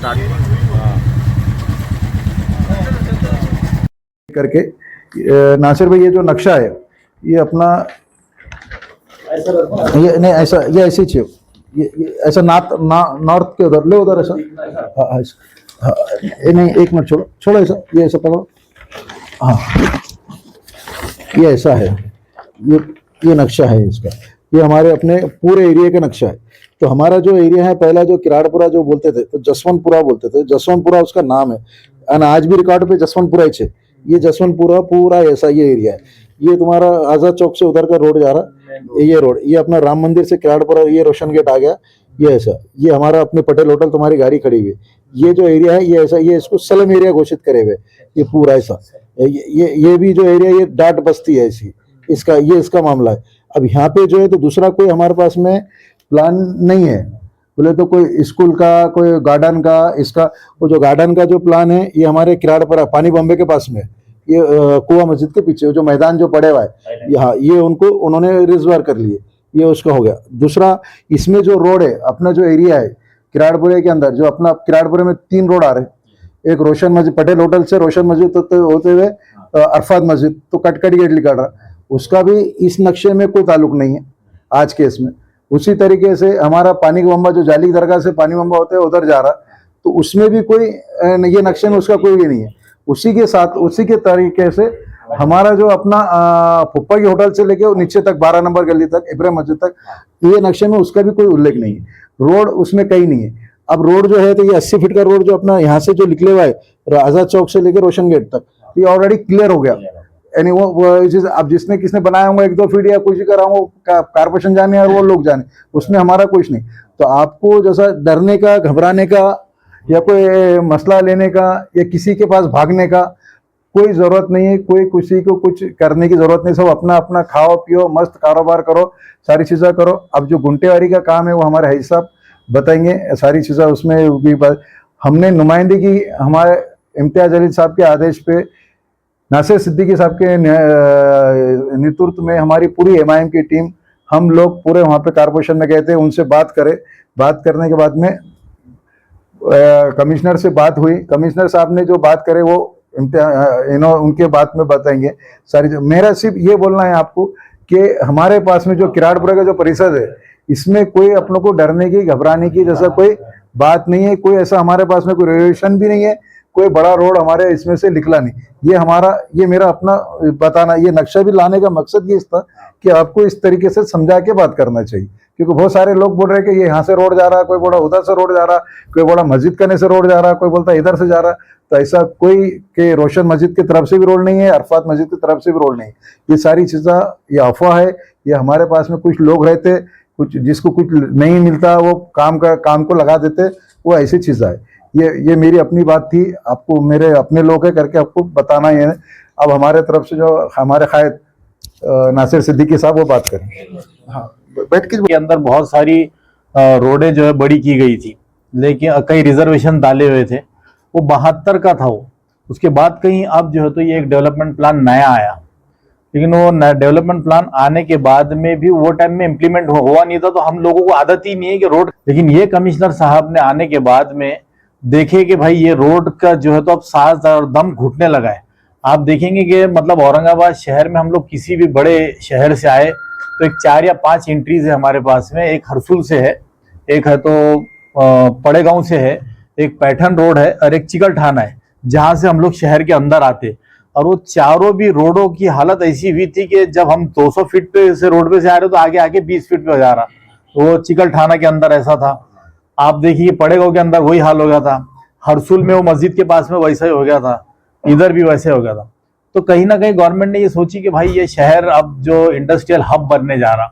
Start करके नासिर भाई, ये जो नक्शा है ये अपना ये नहीं ऐसा, ये ऐसी चाहिए, ये ऐसा नॉर्थ के उधर ले, उधर ऐसा। हाँ ऐसा, हाँ, ये नहीं, एक मिनट छोड़ो छोड़ो, ऐसा ये ऐसा पकड़ो। हाँ ये ऐसा है, ये नक्शा है इसका, ये हमारे अपने पूरे एरिया का नक्शा है। तो हमारा जो एरिया है, पहला जो किराड़पुरा जो बोलते थे तो जसवंतपुरा बोलते थे, जसवंतपुरा उसका नाम है, और आज भी रिकॉर्ड पे जसवंतपुरा ही है। ये जसवंतपुरा पूरा ऐसा ये एरिया है। ये तुम्हारा आजाद चौक से उधर का रोड जा रहा है, ये रोड, ये अपना राम मंदिर से किराड़पुरा, ये रोशन गेट आ गया, ये ऐसा, ये हमारा अपने पटेल होटल, तुम्हारी गाड़ी खड़ी हुई, ये जो एरिया है ये ऐसा, ये इसको स्लम एरिया घोषित करे हुए, ये पूरा ऐसा। ये भी जो एरिया, ये डाट बस्ती है ऐसी, इसका ये इसका मामला है। अब यहाँ पे जो है तो दूसरा कोई हमारे पास में प्लान नहीं है, बोले तो कोई स्कूल का, कोई गार्डन का, इसका वो जो गार्डन का जो प्लान है ये हमारे किराड़पुरा पानी बॉम्बे के पास में, ये कुआ मस्जिद के पीछे जो मैदान जो पड़े हुआ है यहाँ, ये उनको उन्होंने रिजर्व कर लिए, ये उसका हो गया। दूसरा इसमें जो रोड है, अपना जो एरिया है किराड़पुरे के अंदर, जो अपना किराड़पुरे में 3 रोड आ रहे हैं, एक रोशन मस्जिद, पटेल होटल से रोशन मस्जिद होते हुए अरफात मस्जिद, तो कटकट गेट निकल रहा, उसका भी इस नक्शे में कोई ताल्लुक नहीं है आज के इसमें। उसी तरीके से हमारा पानी बम्बा जो जाली दरगाह से पानी बम्बा होता है उधर जा रहा, तो उसमें भी कोई ये नक्शे में उसका कोई भी नहीं है। उसी के साथ, उसी के तरीके से हमारा जो अपना फुप्पा की होटल से लेके नीचे तक 12 नंबर गली तक, इब्राहिम मस्जिद तक, ये नक्शे में उसका भी कोई उल्लेख नहीं है। रोड उसमें कहीं नहीं है। अब रोड जो है तो ये 80 फीट का रोड जो अपना यहाँ से जो निकले हुआ है आजाद चौक से लेकर रोशन गेट तक, ये ऑलरेडी क्लियर हो गया। यानी वो चीज अब जिसने किसने बनाया होगा 1-2 फीट या कुछ करा होगा, कारपोरेशन जाने और वो लोग जाने, उसमें हमारा कुछ नहीं। तो आपको जैसा डरने का, घबराने का, या कोई मसला लेने का, या किसी के पास भागने का कोई जरूरत नहीं है। कोई किसी को कुछ करने की जरूरत नहीं। सब अपना अपना खाओ पियो, मस्त कारोबार करो, सारी चीजें करो। अब जो गुंटेवारी का काम है वो हमारे हाजी साहब बताएंगे सारी चीजें, उसमें भी हमने नुमाइंदगी हमारे इम्तियाज अली साहब के आदेश पे, नासिर सिद्दीकी साहब के नेतृत्व में हमारी पूरी एमआईएम की टीम, हम लोग पूरे वहाँ पे कारपोरेशन में गए थे, उनसे बात करे। बात करने के बाद में कमिश्नर से बात हुई, कमिश्नर साहब ने जो बात करे वो उनके बात में बताएंगे सारी। मेरा सिर्फ ये बोलना है आपको कि हमारे पास में जो किराड़पुरा का जो परिषद है, इसमें कोई अपनों को डरने की, घबराने की जैसा कोई बात नहीं है। कोई ऐसा हमारे पास में कोई रेगुलेशन भी नहीं है, कोई बड़ा रोड हमारे इसमें से निकला नहीं। ये मेरा अपना बताना, ये नक्शा भी लाने का मकसद ये था कि आपको इस तरीके से समझा के बात करना चाहिए। क्योंकि बहुत सारे लोग बोल रहे हैं कि ये यहाँ से रोड जा रहा है, कोई बोला उधर से रोड जा रहा, कोई बोला मस्जिद करने से रोड जा रहा, कोई बोलता इधर से जा रहा। तो ऐसा कोई कि रोशन मस्जिद की तरफ से भी रोड नहीं है, अरफात मस्जिद की तरफ से भी रोड नहीं है। ये सारी चीज़ें, ये अफवाह है। ये हमारे पास में कुछ लोग रहते, कुछ जिसको कुछ नहीं मिलता वो काम को लगा देते, वो ऐसी चीज़ है। ये मेरी अपनी बात थी, आपको मेरे अपने लोग है करके आपको बताना ही है। अब हमारे तरफ से जो हमारे कायद नासिर सिद्दीकी साहब वो बात करें। हाँ, बैठ के अंदर बहुत सारी रोडें जो है बड़ी की गई थी, लेकिन कई रिजर्वेशन डाले हुए थे। वो 72 का था वो। उसके बाद कहीं अब जो है तो ये एक डेवलपमेंट प्लान नया आया, लेकिन वो डेवलपमेंट प्लान आने के बाद में भी वो टाइम में इम्प्लीमेंट हुआ नहीं था। तो हम लोगों को आदत ही नहीं है कि रोड, लेकिन ये कमिश्नर साहब ने आने के बाद में देखे कि भाई ये रोड का जो है तो अब सांस और दम घुटने लगा है। आप देखेंगे कि मतलब औरंगाबाद शहर में हम लोग किसी भी बड़े शहर से आए तो एक 4 या 5 एंट्रीज है हमारे पास में। एक हरसुल से है, एक है तो पड़े गांव से है, एक पैठन रोड है और एक चिकल ठाना है, जहां से हम लोग शहर के अंदर आते। और वो चारों भी रोडों की हालत ऐसी हुई थी कि जब हम 200 फीट पे से रोड पे से आ रहे तो आगे आगे 20 फीट पे जा रहा। वो चिकल ठाना के अंदर ऐसा था। आप देखिए पड़े गांव के अंदर वही हाल हो गया था। हरसुल में वो मस्जिद के पास में वैसा ही हो गया था, इधर भी वैसे हो गया था। तो कहीं ना कहीं गवर्नमेंट ने ये सोची कि भाई ये शहर अब जो इंडस्ट्रियल हब बनने जा रहा,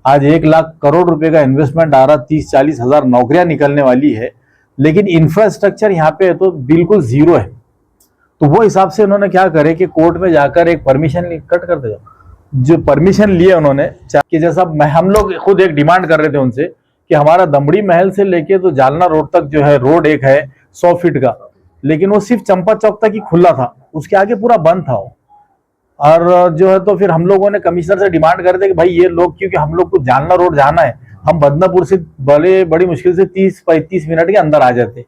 आज 1 लाख करोड़ रुपए का इन्वेस्टमेंट आ रहा, 30-40 हजार नौकरियां निकलने वाली है, लेकिन इंफ्रास्ट्रक्चर यहाँ पे तो बिल्कुल जीरो है। तो वो हिसाब से उन्होंने क्या करे कि कोर्ट में जाकर एक परमिशन कट कर दे, जो परमिशन लिए उन्होंने कि जैसा हम लोग खुद एक डिमांड कर रहे थे उनसे कि हमारा दमड़ी महल से लेके तो जालना रोड तक जो है रोड एक है 100 फीट का, लेकिन वो सिर्फ चंपा चौक तक ही खुला था, उसके आगे पूरा बंद था वो। और जो है तो फिर हम लोगों ने कमिश्नर से डिमांड कर दी कि भाई ये लोग, क्योंकि हम लोग को जालना रोड जाना है, हम बदनापुर से बड़ी मुश्किल से 30-35 मिनट के अंदर आ जाते।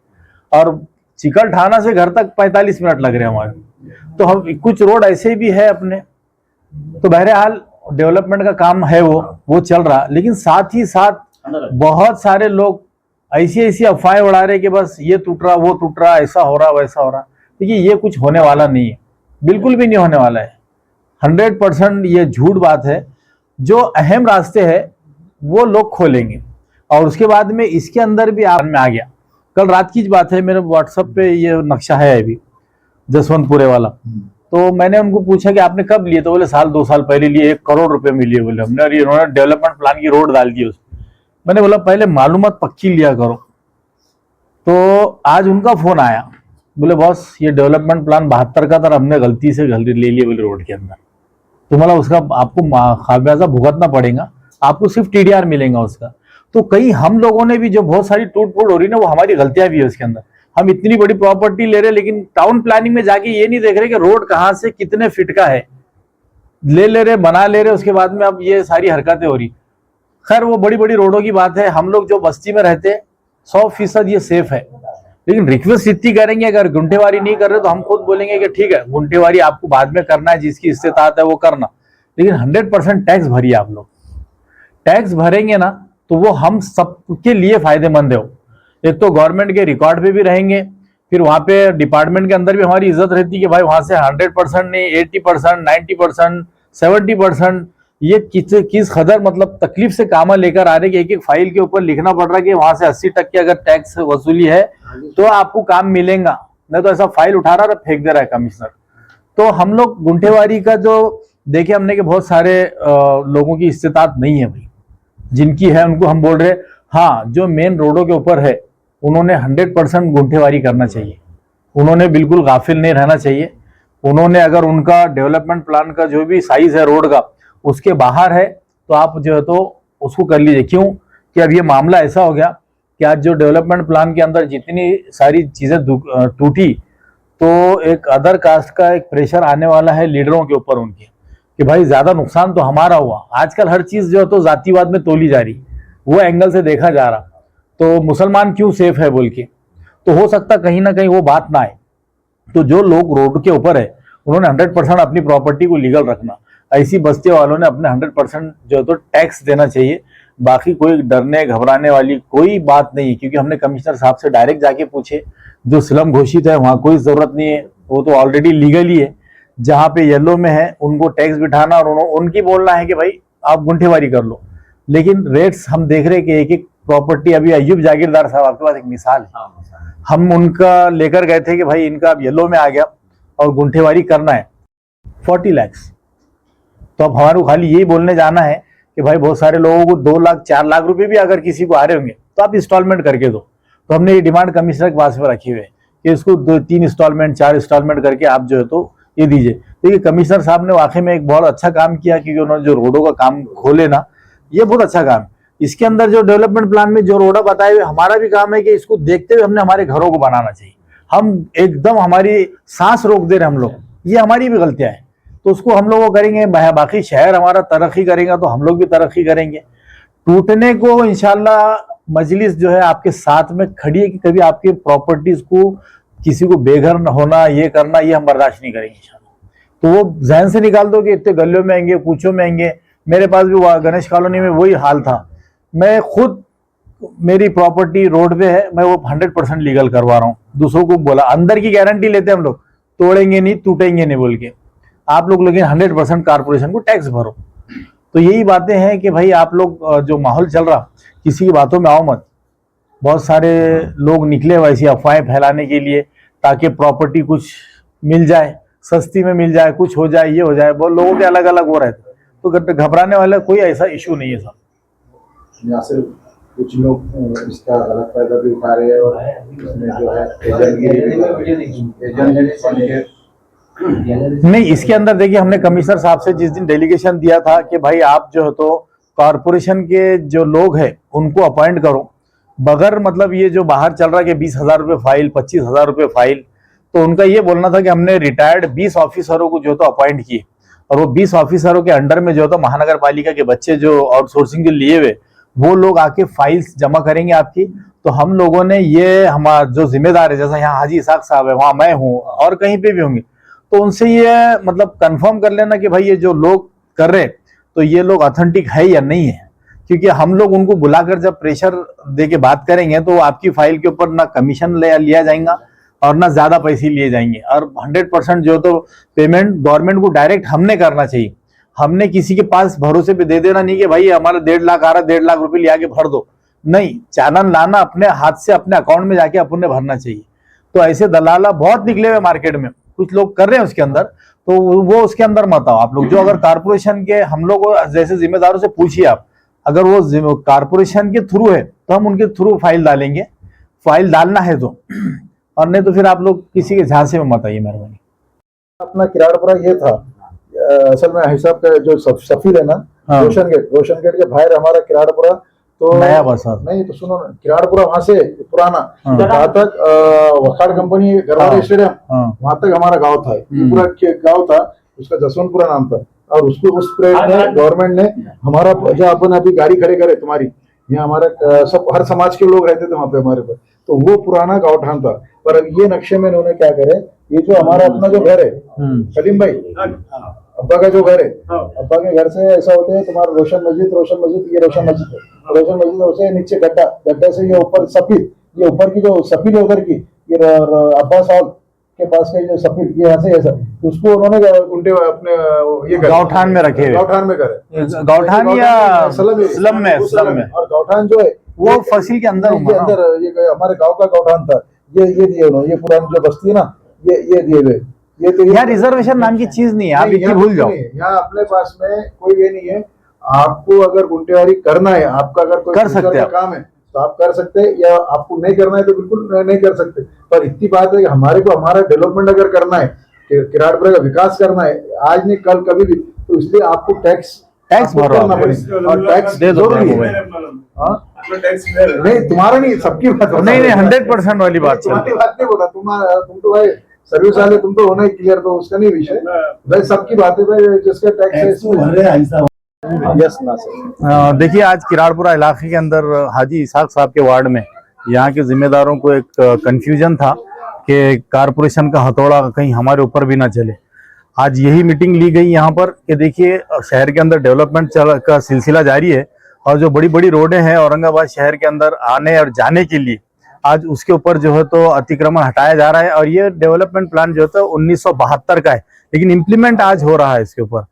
और चिकल ठाना से घर तक 45 मिनट लग रहे हैं हमारे। तो हम कुछ रोड ऐसे भी है अपने, तो बहरहाल डेवलपमेंट का काम है वो चल रहा, लेकिन साथ ही साथ बहुत सारे लोग ऐसी ऐसी अफवाहें उड़ा रहे कि बस ये टूट रहा, वो टूट रहा, ऐसा हो रहा, वैसा हो रहा। देखिए ये कुछ होने वाला नहीं है, बिल्कुल भी नहीं होने वाला है। 100% ये झूठ बात है। जो अहम रास्ते हैं वो लोग खोलेंगे, और उसके बाद में इसके अंदर भी आप में आ गया। कल रात की बात है, मेरे व्हाट्सएप पे ये नक्शा है अभी जसवंतपुरे वाला। तो मैंने उनको पूछा कि आपने कब लिए, तो बोले साल 2 साल पहले लिए, 1 करोड़ रुपए में लिए बोले हमने, और इन्होंने डेवलपमेंट प्लान की रोड डाल दी उसमें। मैंने बोला पहले मालूमात पक्की लिया करो। तो आज उनका फोन आया, बोले बॉस ये डेवलपमेंट प्लान 72 का था, हमने गलती से ले लिए बोले रोड के अंदर, तुम्हारा उसका आपको खामियाजा भुगतना पड़ेगा, आपको सिर्फ टीडीआर मिलेगा उसका। तो कहीं हम लोगों ने भी जो बहुत सारी टूट फूट हो रही ना, वो हमारी गलतियां भी है उसके अंदर। हम इतनी बड़ी प्रॉपर्टी ले रहे, लेकिन टाउन प्लानिंग में जाके ये नहीं देख रहे कि रोड कहाँ से कितने फीट का है, ले रहे, बना ले रहे, उसके बाद में अब ये सारी हरकतें हो रही। खैर वो बड़ी बड़ी रोडों की बात है, हम लोग जो बस्ती में रहते 100% ये सेफ है। लेकिन रिक्वेस्ट इतनी करेंगे, अगर गुंठेवारी नहीं कर रहे तो हम खुद बोलेंगे कि ठीक है गुंठेवारी आपको बाद में करना है, जिसकी इस्तेताअत है वो करना, लेकिन 100% टैक्स भरिए। आप लोग टैक्स भरेंगे ना तो वो हम सबके लिए फायदेमंद है। एक तो गवर्नमेंट के रिकॉर्ड पे भी रहेंगे, फिर वहां पे डिपार्टमेंट के अंदर भी हमारी इज्जत रहती है कि भाई वहां से 100% नहीं, 80%, 90%, 70%, ये किस कदर मतलब तकलीफ से काम लेकर आ रहे कि एक एक फाइल के ऊपर लिखना पड़ रहा है कि वहां से 80% अगर टैक्स वसूली है तो आपको काम मिलेगा, नहीं तो ऐसा फाइल उठा रहा है फेंक दे रहा है कमिश्नर। तो हम लोग गुंठेवारी का जो देखे हमने कि बहुत सारे लोगों की इस्तेताअत नहीं है भाई, जिनकी है उनको हम बोल रहे हाँ, जो मेन रोडों के ऊपर है उन्होंने 100% गुंठेवारी करना चाहिए, उन्होंने बिल्कुल गाफिल नहीं रहना चाहिए। उन्होंने अगर उनका डेवलपमेंट प्लान का जो भी साइज है रोड का उसके बाहर है तो आप जो है तो उसको कर लीजिए। क्यों कि अब ये मामला ऐसा हो गया कि आज जो डेवलपमेंट प्लान के अंदर जितनी सारी चीजें टूटी, तो एक अदर कास्ट का एक प्रेशर आने वाला है लीडरों के ऊपर उनके कि भाई ज्यादा नुकसान तो हमारा हुआ। आजकल हर चीज जो है तो जातिवाद में तोली जा रही, वो एंगल से देखा जा रहा, तो मुसलमान क्यों सेफ है बोल के, तो हो सकता कहीं ना कहीं वो बात ना आए। तो जो लोग रोड के ऊपर है उन्होंने 100% अपनी प्रॉपर्टी को लीगल रखना, ऐसी बस्ती वालों ने अपने 100% जो है तो टैक्स देना चाहिए। बाकी कोई डरने घबराने वाली कोई बात नहीं, क्योंकि हमने कमिश्नर साहब से डायरेक्ट जाके पूछे, जो स्लम घोषित है वहां कोई जरूरत नहीं है, वो तो ऑलरेडी लीगल ही है। जहां पे येलो में है उनको टैक्स बिठाना और उनकी बोलना है कि भाई आप गुंठेवारी कर लो। लेकिन रेट्स हम देख रहे हैं कि एक एक प्रॉपर्टी, अभी अय्यूब जागीरदार साहब आपके पास एक मिसाल है, हम उनका लेकर गए थे कि भाई इनका अब येलो में आ गया और गुंठेवारी करना है 40 लाख। तो अब हमारे को खाली यही बोलने जाना है कि भाई बहुत सारे लोगों को 2 लाख 4 लाख रुपए भी अगर किसी को आ रहे होंगे तो आप इंस्टॉलमेंट करके दो। तो हमने ये डिमांड कमिश्नर के पास में रखी हुई है कि इसको 2-3 इंस्टॉलमेंट 4 इंस्टॉलमेंट करके आप जो है तो ये दीजिए। देखिए कमिश्नर साहब ने वाकई में एक बहुत अच्छा काम किया, क्योंकि उन्होंने जो रोडों का काम खोले ना, ये बहुत अच्छा काम। इसके अंदर जो डेवलपमेंट प्लान में जो रोड बताए हुए, हमारा भी काम है कि इसको देखते हुए हमने हमारे घरों को बनाना चाहिए। हम एकदम हमारी सांस रोक दे रहे हम लोग, ये हमारी भी गलतियां हैं, तो उसको हम लोग करेंगे। बाकी शहर हमारा तरक्की करेगा तो हम लोग भी तरक्की करेंगे। टूटने को इंशाल्लाह मजलिस जो है आपके साथ में खड़ी है कि कभी आपकी प्रॉपर्टीज को किसी को बेघर न होना, ये करना, ये हम बर्दाश्त नहीं करेंगे इंशाल्लाह। तो वो जहन से निकाल दो कि इतने गलियों में आएंगे, कूचों में आएंगे। मेरे पास भी गणेश कॉलोनी में वही हाल था, मैं खुद मेरी प्रॉपर्टी रोड पे है, मैं वो 100% लीगल करवा रहा हूँ। दूसरों को बोला, अंदर की गारंटी लेते हम लोग, तोड़ेंगे नहीं टूटेंगे नहीं बोल के। आप लोग लेकिन 100% कारपोरेशन को टैक्स भरो। तो यही बातें हैं कि भाई आप लोग जो माहौल चल रहा, किसी की बातों में आओ मत। बहुत सारे लोग निकले वैसी अफवाहें फैलाने के लिए, ताकि प्रॉपर्टी कुछ मिल जाए, सस्ती में मिल जाए, कुछ हो जाए, ये हो जाए। बहुत लोगों के अलग अलग वो रहते, तो घबराने वाला कोई ऐसा इशू नहीं है साहब। यहाँ से कुछ लोग इसका गलत फायदा भी उठा रहे हैं और इसमें जो है एजेंट नहीं, इसके अंदर देखिए हमने कमिश्नर साहब से जिस दिन डेलीगेशन दिया था कि भाई आप जो है तो कॉरपोरेशन के जो लोग हैं उनको अपॉइंट करो, बगैर मतलब ये जो बाहर चल रहा है कि 20,000 रुपये फाइल, 25,000 रुपये फाइल, तो उनका ये बोलना था कि हमने रिटायर्ड 20 ऑफिसरों को जो तो अपॉइंट किए, और वो 20 ऑफिसरों के अंडर में जो तो महानगर पालिका के बच्चे जो आउटसोर्सिंग के लिए हुए वो लोग आके फाइल्स जमा करेंगे आपकी, तो हम लोगों ने ये हमारा जो जिम्मेदार है, जैसा यहाँ हाजी इसाक साहब है, वहां मैं हूँ और कहीं पे भी होंगे, तो उनसे ये मतलब कंफर्म कर लेना कि भाई ये जो लोग कर रहे तो ये लोग ऑथेंटिक है या नहीं है। क्योंकि हम लोग उनको बुलाकर जब प्रेशर दे के बात करेंगे तो आपकी फाइल के ऊपर ना कमीशन लिया जाएगा और ना ज्यादा पैसे लिए जाएंगे, और 100% जो तो पेमेंट गवर्नमेंट को डायरेक्ट हमने करना चाहिए। हमने किसी के पास भरोसे पे दे देना नहीं कि भाई हमारा 1.5 लाख आ रहा है, 1.5 लाख रुपए ले आके भर दो। नहीं, चालान लाना अपने हाथ से अपने अकाउंट में जाके अपन ने भरना चाहिए। तो ऐसे दलाला बहुत निकले हुए मार्केट में, कुछ लोग कर रहे हैं उसके अंदर, तो वो उसके अंदर मत आओ आप लोग। जो अगर कारपोरेशन के हम लोग जैसे जिम्मेदारों से पूछिए आप, अगर वो कारपोरेशन के थ्रू है तो हम उनके थ्रू फाइल डालेंगे, फाइल डालना है तो, और नहीं तो फिर आप लोग किसी के झांसे में मत आइए, मेहरबानी। अपना किराड़पुरा ये था असल में हिसाब का जो सफीर है ना, हाँ। रोशन गेट के बाहर हमारा किराड़पुरा, तो नया बाजार नहीं तो सुनो ना, किराड़पुरा वहां से पुराना हाँ। जहाँ तक वखाड़ कंपनी गरवारे हाँ। स्टेडियम हाँ। वहां तक हमारा गांव था। ये पूरा गांव था, उसका जसवंतपुरा नाम था, और उसको उस पीरियड में गवर्नमेंट ने हमारा जो अपन अभी गाड़ी खड़े करे तुम्हारी यहाँ, हमारा सब हर समाज के लोग रहते थे वहां पे हमारे पर, तो वो पुराना गाँवठान था। पर अब ये नक्शे में इन्होंने क्या करे, ये जो हमारा अपना जो घर है सलीम भाई, अब्बा का जो घर है, अब्बा के घर से ऐसा होता है तुम्हारा रोशन मस्जिद, ये रोशन मस्जिद है, रोशन मस्जिद से नीचे गड्ढा, गड्ढे से ये ऊपर सफीद, ये ऊपर की जो सफीद है उधर की, ये अब्बास हॉल के पास का जो सफीद, ये यहाँ से ऐसा, उसको उन्होंने उनके अपने ये गाँवठान में रखे, गाँवठान में करे, गाँवठान या स्लम में, और गाँवठान जो है वो फसिल के अंदर के अंदर, ये हमारे गांव का गाँवठान था, ये दिए उन्होंने, ये पुरानी जो बस्ती है ना, ये दिए हुए। ये तो यहाँ रिजर्वेशन नाम की चीज नहीं है, आप इतनी भूल जाओ। यहाँ अपने पास में कोई ये नहीं है। आपको अगर गुंटेवारी करना है, आपका अगर कोई कर सकते हैं काम है तो आप कर सकते हैं, या आपको नहीं करना है तो बिल्कुल नहीं कर सकते। पर इतनी बात है कि हमारे को हमारा डेवलपमेंट अगर करना है, किराड़पुरा का विकास करना है, आज नहीं कल कभी भी, तो इसलिए आपको टैक्स भरना पड़ेगा, और टैक्स दे दो। नहीं तुम्हारा नहीं, सबकी बात, नहीं 100% वाली बात चल तुम्हारी बात नहीं बोला, तुम तो भाई सर्विस वाले, तुम तो होना ही क्लियर, तो उसका नहीं विषय भाई, सबकी बात है भाई, जिसका टैक्स है। यस ना सर, देखिए आज किराड़पुरा इलाके के अंदर हाजी इसाक साहब के वार्ड में यहाँ के जिम्मेदारों को एक कंफ्यूजन था कि कारपोरेशन का हथौड़ा कहीं हमारे ऊपर भी ना चले। आज यही मीटिंग ली गई यहाँ पर कि देखिए शहर के अंदर डेवलपमेंट का सिलसिला जारी है, और जो बड़ी बड़ी रोडें हैं औरंगाबाद शहर के अंदर आने और जाने के लिए, आज उसके ऊपर जो है तो अतिक्रमण हटाया जा रहा है। और ये डेवलपमेंट प्लान जो है तो 1972 का है, लेकिन इम्प्लीमेंट आज हो रहा है इसके ऊपर।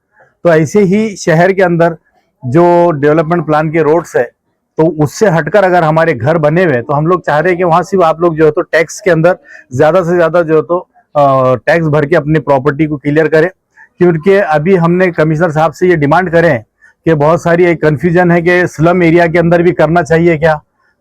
तो ऐसे ही शहर के अंदर जो डेवलपमेंट प्लान के रोड्स है, तो उससे हटकर अगर हमारे घर बने हुए, तो हम लोग चाह रहे हैं कि वहां सिर्फ आप लोग जो है तो टैक्स के अंदर ज्यादा से ज्यादा जो है तो टैक्स भर के अपनी प्रॉपर्टी को क्लियर करें। क्योंकि अभी हमने कमिश्नर साहब से ये डिमांड करें कि बहुत सारी एक कन्फ्यूजन है कि स्लम एरिया के अंदर भी करना चाहिए क्या,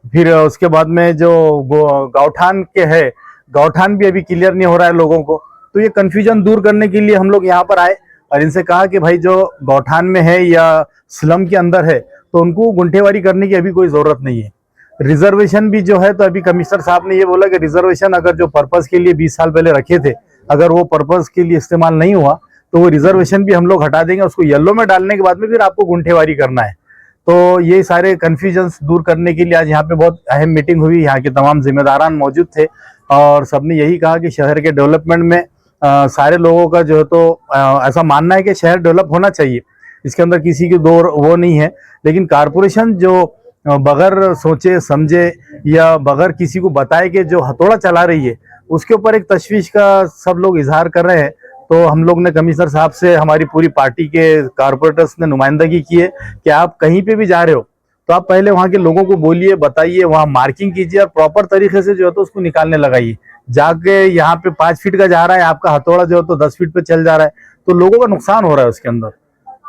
फिर उसके बाद में जो गाँवठान के है, गाँवठान भी अभी क्लियर नहीं हो रहा है लोगों को। तो ये कन्फ्यूजन दूर करने के लिए हम लोग यहाँ पर आए और इनसे कहा कि भाई जो गाँवठान में है या स्लम के अंदर है, तो उनको गुंठेवारी करने की अभी कोई जरूरत नहीं है। रिजर्वेशन भी जो है, तो अभी कमिश्नर साहब ने ये बोला कि रिजर्वेशन अगर जो पर्पस के लिए 20 साल पहले रखे थे, अगर वो पर्पस के लिए इस्तेमाल नहीं हुआ तो वो रिजर्वेशन भी हम लोग हटा देंगे। उसको येलो में डालने के बाद में फिर आपको गुंठेवारी करना है। तो ये सारे कन्फ्यूजन्स दूर करने के लिए आज यहाँ पे बहुत अहम मीटिंग हुई। यहाँ के तमाम जिम्मेदारान मौजूद थे और सबने यही कहा कि शहर के डेवलपमेंट में सारे लोगों का जो है तो ऐसा मानना है कि शहर डेवलप होना चाहिए, इसके अंदर किसी की दो वो नहीं है। लेकिन कारपोरेशन जो बगैर सोचे समझे या बगैर किसी को बताए कि जो हथौड़ा चला रही है, उसके ऊपर एक तशवीश का सब लोग इजहार कर रहे हैं। तो हम लोग ने कमिश्नर साहब से, हमारी पूरी पार्टी के कारपोरेटर्स ने नुमाइंदगी की है कि आप कहीं पे भी जा रहे हो तो आप पहले वहाँ के लोगों को बोलिए, बताइए, वहाँ मार्किंग कीजिए और प्रॉपर तरीके से जो है तो उसको निकालने लगाइए। जाके यहाँ पे 5 फीट का जा रहा है, आपका हथौड़ा जो है तो 10 फीट पे चल जा रहा है, तो लोगों का नुकसान हो रहा है उसके अंदर।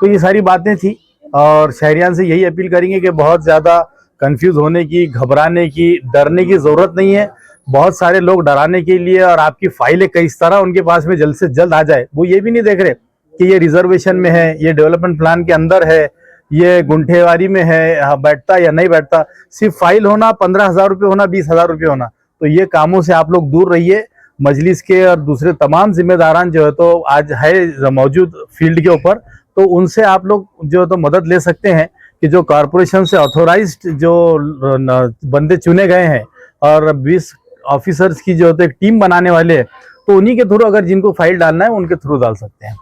तो ये सारी बातें थी और शहरियान से यही अपील करेंगे कि बहुत ज्यादा कंफ्यूज होने की, घबराने की, डरने की जरूरत नहीं है। बहुत सारे लोग डराने के लिए और आपकी फाइलें किस तरह उनके पास में जल्द से जल्द आ जाए, वो ये भी नहीं देख रहे कि ये रिजर्वेशन में है, ये डेवलपमेंट प्लान के अंदर है, ये गुंठेवारी में है, बैठता या नहीं बैठता। सिर्फ फाइल होना, 15,000 रुपये होना, 20,000 रुपये होना, तो ये कामों से आप लोग दूर रहिए। मजलिस के और दूसरे तमाम जिम्मेदारान जो है तो आज है मौजूद फील्ड के ऊपर, तो उनसे आप लोग जो है तो मदद ले सकते हैं कि जो कॉरपोरेशन से ऑथोराइज्ड जो बंदे चुने गए हैं और 20 ऑफिसर्स की जो है तो एक टीम बनाने वाले हैं, तो उन्हीं के थ्रू अगर जिनको फाइल डालना है उनके थ्रू डाल सकते हैं।